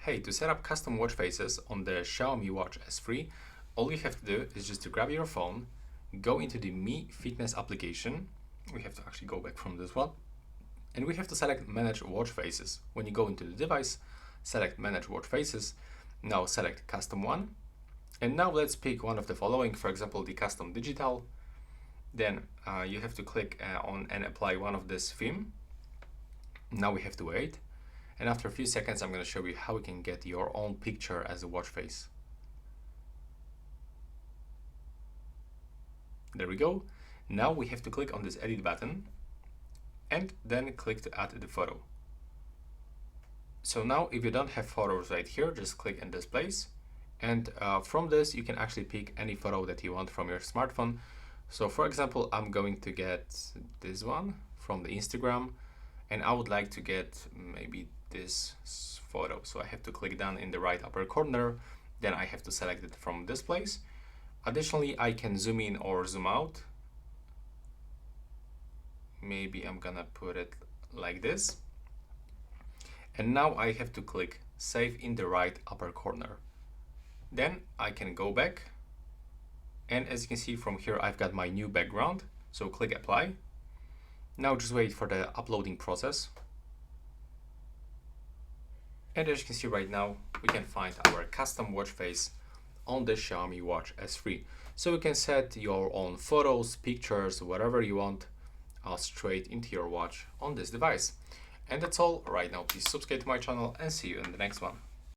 Hey, to set up custom watch faces on the Xiaomi Watch S3, all you have to do is just to grab your phone, go into the Mi Fitness application. We have to actually go back from this one. And we have to select Manage Watch Faces. When you go into the device, select Manage Watch Faces. Now select Custom One. And now let's pick one of the following, for example, the Custom Digital. Then you have to click on and apply one of this theme. Now we have to wait. And after a few seconds, I'm going to show you how you can get your own picture as a watch face. There we go. Now we have to click on this edit button and then click to add the photo. So now if you don't have photos right here, just click in this place. And from this, you can actually pick any photo that you want from your smartphone. So for example, I'm going to get this one from the Instagram, and I would like to get maybe this photo. So I have to click down in the right upper corner, then I have to select it from this place. Additionally, I can zoom in or zoom out. Maybe I'm gonna put it like this. And now I have to click save in the right upper corner. Then I can go back. And as you can see from here, I've got my new background. So click apply. Now just wait for the uploading process. And as you can see right now, we can find our custom watch face on the Xiaomi Watch S3. So you can set your own photos, pictures, whatever you want straight into your watch on this device. And that's all right now. Please subscribe to my channel and see you in the next one.